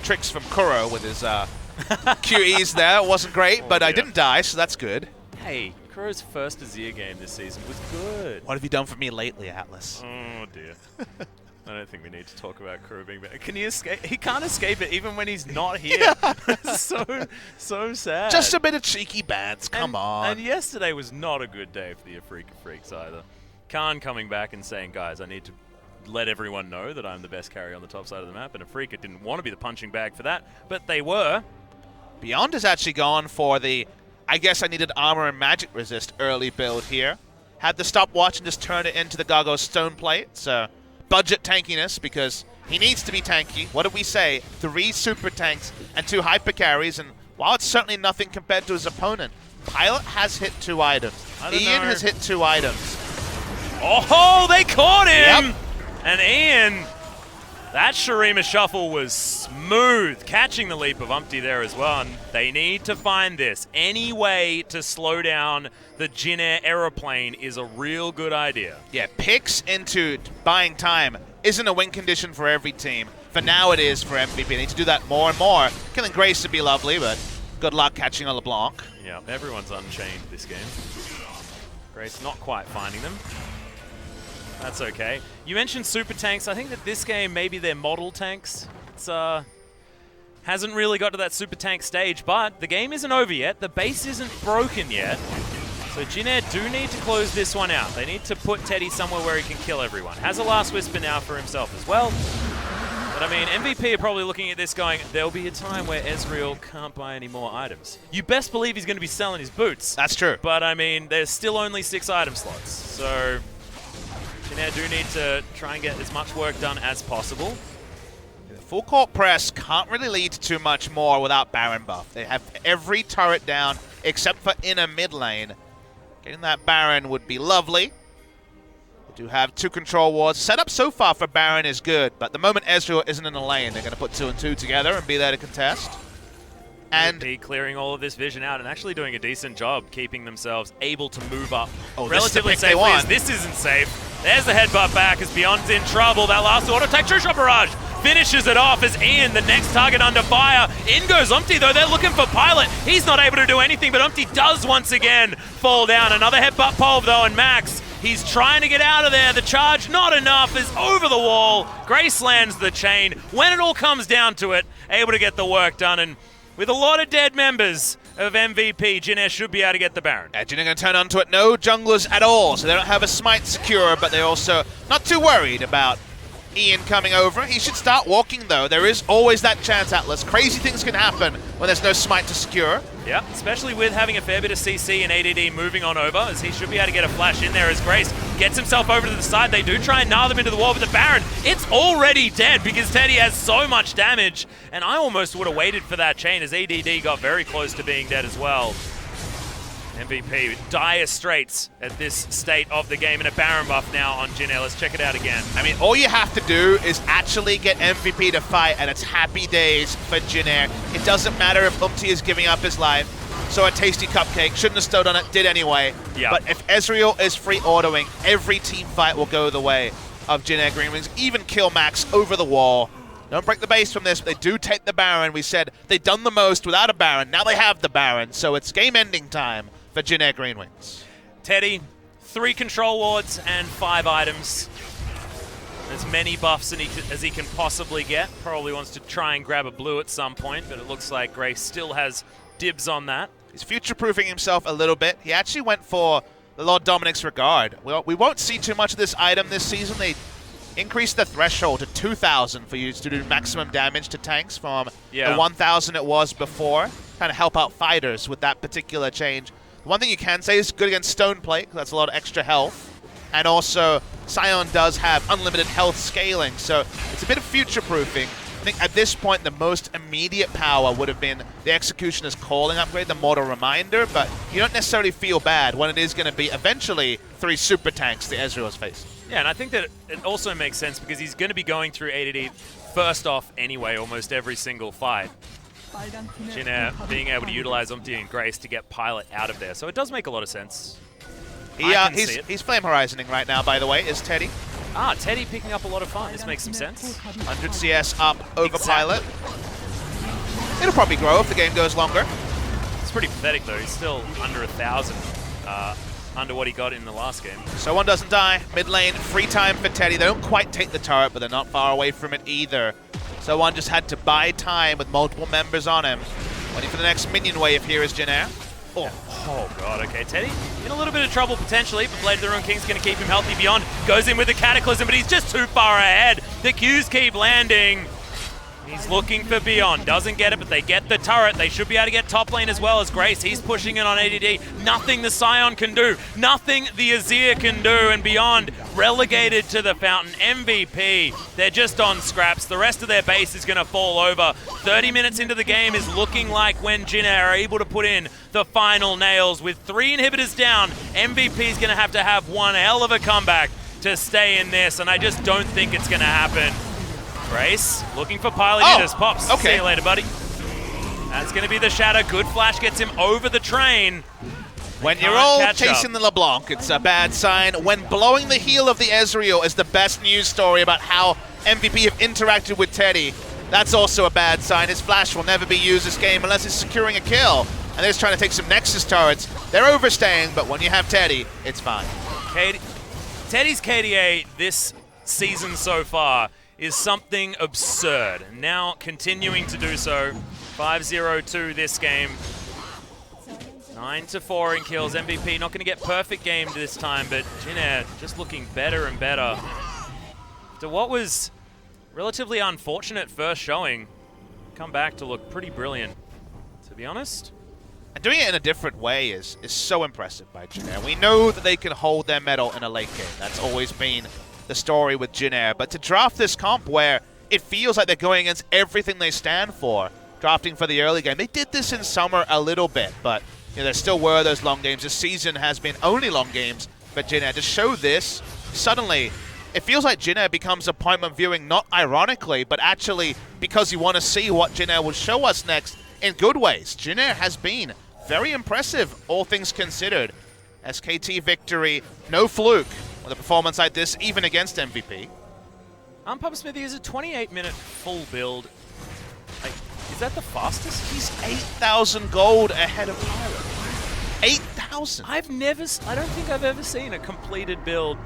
tricks from Kuro with his QEs there. It wasn't great, but I didn't die, so that's good. Hey, Kuro's first Azir game this season was good. What have you done for me lately, Atlas? Oh, dear. I don't think we need to talk about Kuro being better. Can he escape? He can't escape it even when he's not here. so sad. Just a bit of cheeky bans, come on. And yesterday was not a good day for the Afrika Freaks either. Khan coming back and saying, guys, I need to let everyone know that I'm the best carry on the top side of the map, and Afrika didn't want to be the punching bag for that, but they were. Beyond has actually gone for the, I guess I needed armor and magic resist early build here. Had the stopwatch and just turn it into the Gargoyle Stone Plate. So budget tankiness because he needs to be tanky. What did we say? 3 super tanks and 2 hyper carries, and while it's certainly nothing compared to his opponent, Pilot has hit 2 items. Ian has hit 2 items. Oh, they caught him! Yep. And Ian, that Shurima shuffle was smooth, catching the leap of UmTi there as well, and they need to find this. Any way to slow down the Jin Air aeroplane is a real good idea. Yeah, picks into buying time isn't a win condition for every team. For now it is for MVP. They need to do that more and more. Killing Grace would be lovely, but good luck catching a LeBlanc. Yeah, everyone's unchained this game. Grace not quite finding them. That's okay. You mentioned super tanks. I think that this game, maybe they're model tanks. It's hasn't really got to that super tank stage, but the game isn't over yet. The base isn't broken yet. So Jin Air do need to close this one out. They need to put Teddy somewhere where he can kill everyone. Has a Last Whisper now for himself as well. But I mean, MVP are probably looking at this going, there'll be a time where Ezreal can't buy any more items. You best believe he's going to be selling his boots. That's true. But I mean, there's still only 6 item slots. So Jin Air do need to try and get as much work done as possible. The full court press can't really lead to too much more without Baron buff. They have every turret down except for inner mid lane. Getting that Baron would be lovely. They do have 2 control wards. Setup so far for Baron is good, but the moment Ezreal isn't in the lane, they're going to put 2 and 2 together and be there to contest. And he clearing all of this vision out and actually doing a decent job keeping themselves able to move up relatively relatively safely. As this isn't safe. There's the headbutt back as Beyond's in trouble. That last auto attack, True Shot Barrage finishes it off as Ian, the next target under fire. In goes UmTi though, they're looking for Pilot. He's not able to do anything, but UmTi does once again fall down. Another headbutt pulve though, and Max, he's trying to get out of there. The charge, not enough, is over the wall. Grace lands the chain. When it all comes down to it, able to get the work done, and with a lot of dead members of MVP, Jin Air should be able to get the Baron. Jin Air going to turn onto it. No junglers at all, so they don't have a smite secure, but they're also not too worried about Ian coming over. He should start walking, though. There is always that chance, Atlas. Crazy things can happen when there's no smite to secure. Yeah, especially with having a fair bit of CC and ADD moving on over, as he should be able to get a flash in there as Grace gets himself over to the side. They do try and nail them into the wall, but the Baron, it's already dead because Teddy has so much damage, and I almost would have waited for that chain as ADD got very close to being dead as well. MVP, dire straits at this state of the game, and a Baron buff now on Jin Air. Let's check it out again. I mean, all you have to do is actually get MVP to fight, and it's happy days for Jin Air. It doesn't matter if UmTi is giving up his life. So a tasty cupcake, shouldn't have stood on it, did anyway. Yeah. But if Ezreal is free autoing, every team fight will go the way of Jin Air GreenWings. Even kill Max over the wall. Don't break the base from this, but they do take the Baron. We said they've done the most without a Baron. Now they have the Baron, so it's game-ending time for Jin Air GreenWings. Teddy, 3 control wards and 5 items. As many buffs as he can possibly get. Probably wants to try and grab a blue at some point, but it looks like Grace still has dibs on that. He's future-proofing himself a little bit. He actually went for the Lord Dominic's Regard. Well, we won't see too much of this item this season. They increased the threshold to 2,000 for you to do maximum damage to tanks from the 1,000 it was before. kind of help out fighters with that particular change. One thing you can say is good against Stoneplate, because that's a lot of extra health. And also, Sion does have unlimited health scaling, so it's a bit of future-proofing. I think at this point, the most immediate power would have been the Executioner's Calling upgrade, the Mortal Reminder, but you don't necessarily feel bad when it is going to be eventually 3 super tanks that Ezreal's faced. Yeah, and I think that it also makes sense because he's going to be going through ADD first off anyway, almost every single fight. Jin Air being able to utilize UmTi and Grace to get Pilot out of there, so it does make a lot of sense. He's Flame Horizoning right now, by the way, is Teddy. Ah, Teddy picking up a lot of fun. This makes some sense. 100 CS up over Pilot. It'll probably grow if the game goes longer. It's pretty pathetic, though. He's still under 1,000, under what he got in the last game. SoHwan doesn't die. Mid lane, free time for Teddy. They don't quite take the turret, but they're not far away from it either. SoHwan just had to buy time with multiple members on him. Waiting for the next minion wave here is Jin Air. Oh god, okay. Teddy in a little bit of trouble potentially, but Blade of the Ruined King's going to keep him healthy. Beyond goes in with the Cataclysm, but he's just too far ahead. The Qs keep landing. He's looking for Beyond. Doesn't get it, but they get the turret. They should be able to get top lane as well as Grace. He's pushing it on ADD. Nothing the Sion can do. Nothing the Azir can do. And Beyond relegated to the Fountain. MVP. They're just on scraps. The rest of their base is going to fall over. 30 minutes into the game is looking like when Jin Air are able to put in the final nails. With 3 inhibitors down, MVP is going to have one hell of a comeback to stay in this. And I just don't think it's going to happen. Grace looking for Pilot. He just pops. Okay. See you later, buddy. That's going to be the Shatter. Good flash gets him over the train. When you're all chasing the LeBlanc, it's a bad sign. When blowing the heel of the Ezreal is the best news story about how MVP have interacted with Teddy, that's also a bad sign. His flash will never be used this game unless he's securing a kill. And they're just trying to take some Nexus turrets. They're overstaying, but when you have Teddy, it's fine. Teddy's KDA this season so far is something absurd. Now continuing to do so. 5-0-2 this game. 9-4 in kills. MVP not going to get perfect gamed this time, but Jin Air just looking better and better. After what was relatively unfortunate first showing, come back to look pretty brilliant, to be honest. And doing it in a different way is so impressive by Jin Air. We know that they can hold their medal in a late game. That's always been the story with Jin Air, but to draft this comp where it feels like they're going against everything they stand for, drafting for the early game. They did this in summer a little bit, but there still were those long games. This season has been only long games for Jin Air. To show this, suddenly, it feels like Jin Air becomes appointment viewing, not ironically, but actually because you want to see what Jin Air will show us next in good ways. Jin Air has been very impressive, all things considered. SKT victory, no fluke. With a performance like this, even against MVP. Papa Smithy is a 28-minute full build. Like, is that the fastest? He's 8,000 gold ahead of Pilot. 8,000. I don't think I've ever seen a completed build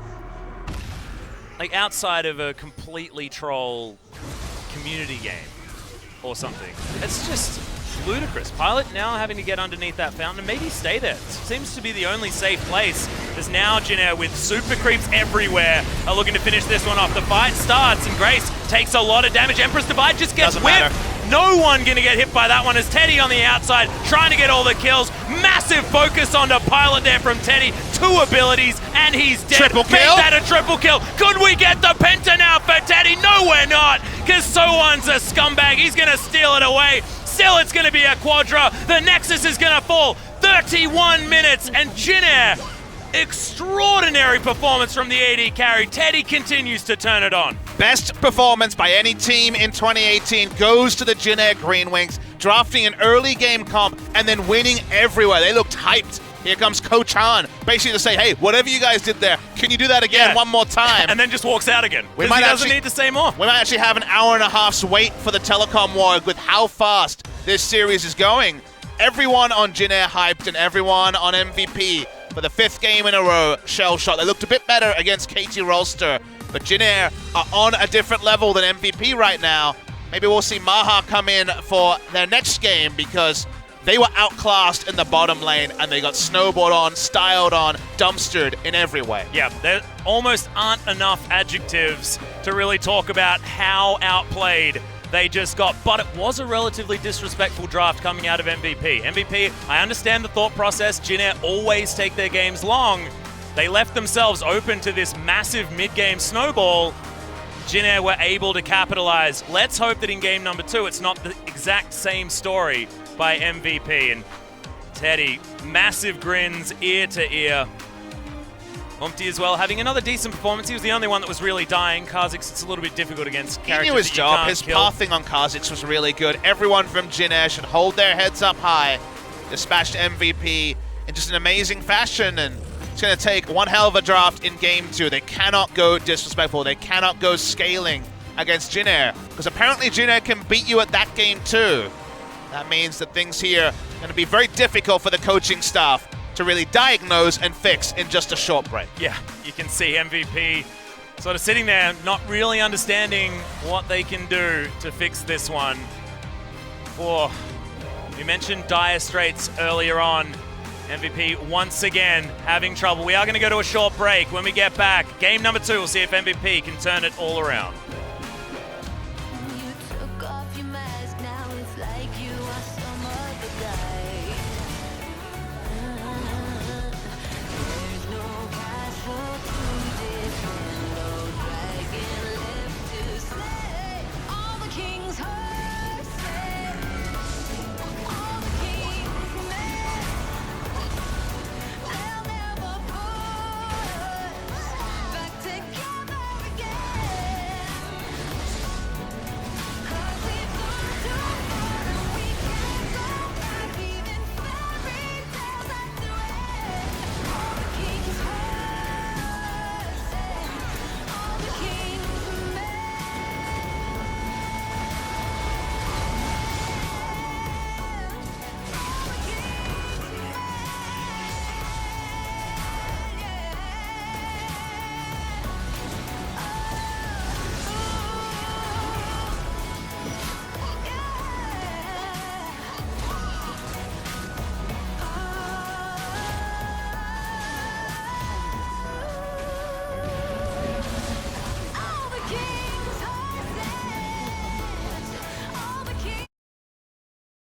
like outside of a completely troll community game or something. It's just ludicrous. Pilot now having to get underneath that fountain and maybe stay there. It seems to be the only safe place. There's now Jin Air with super creeps everywhere are looking to finish this one off. The fight starts and Grace takes a lot of damage. Empress Divide just gets whipped. No one going to get hit by that one as Teddy on the outside trying to get all the kills. Massive focus on the Pilot there from Teddy. 2 abilities and he's dead. Triple kill. Make that a triple kill. Could we get the penta now for Teddy? No, we're not, because SoHwan's a scumbag. He's going to steal it away. Still, it's going to be a quadra. The Nexus is going to fall. 31 minutes, and Jin Air, extraordinary performance from the AD carry. Teddy continues to turn it on. Best performance by any team in 2018 goes to the Jin Air GreenWings, drafting an early game comp and then winning everywhere. They looked hyped. Here comes Coach Han, basically to say, hey, whatever you guys did there, can you do that again one more time? And then just walks out again, because he doesn't need to say more. We might actually have an hour and a half's wait for the telecom war with how fast this series is going. Everyone on Jin Air hyped and everyone on MVP for the 5th game in a row, shell shot. They looked a bit better against Katie Rolster, but Jin Air are on a different level than MVP right now. Maybe we'll see Maha come in for their next game because they were outclassed in the bottom lane and they got snowboard on, styled on, dumpstered in every way. Yeah, there almost aren't enough adjectives to really talk about how outplayed they just got. But it was a relatively disrespectful draft coming out of MVP. MVP, I understand the thought process. Jin Air always take their games long. They left themselves open to this massive mid-game snowball. Jin Air were able to capitalize. Let's hope that in game number 2, it's not the exact same story by MVP. And Teddy, massive grins ear to ear. UmTi as well, having another decent performance. He was the only one that was really dying. Kha'Zix, it's a little bit difficult against characters. He knew his that job. you His can't kill. pathing on Kha'Zix was really good. Everyone from Jin Air should hold their heads up high. Dispatched MVP in just an amazing fashion, and it's going to take one hell of a draft in game 2. They cannot go disrespectful. They cannot go scaling against Jin Air, because apparently Jin Air can beat you at that game too. That means that things here are going to be very difficult for the coaching staff to really diagnose and fix in just a short break. Yeah, you can see MVP sort of sitting there, not really understanding what they can do to fix this one. Oh, we mentioned dire straits earlier on. MVP once again having trouble. We are going to go to a short break. When we get back, game number 2, we'll see if MVP can turn it all around.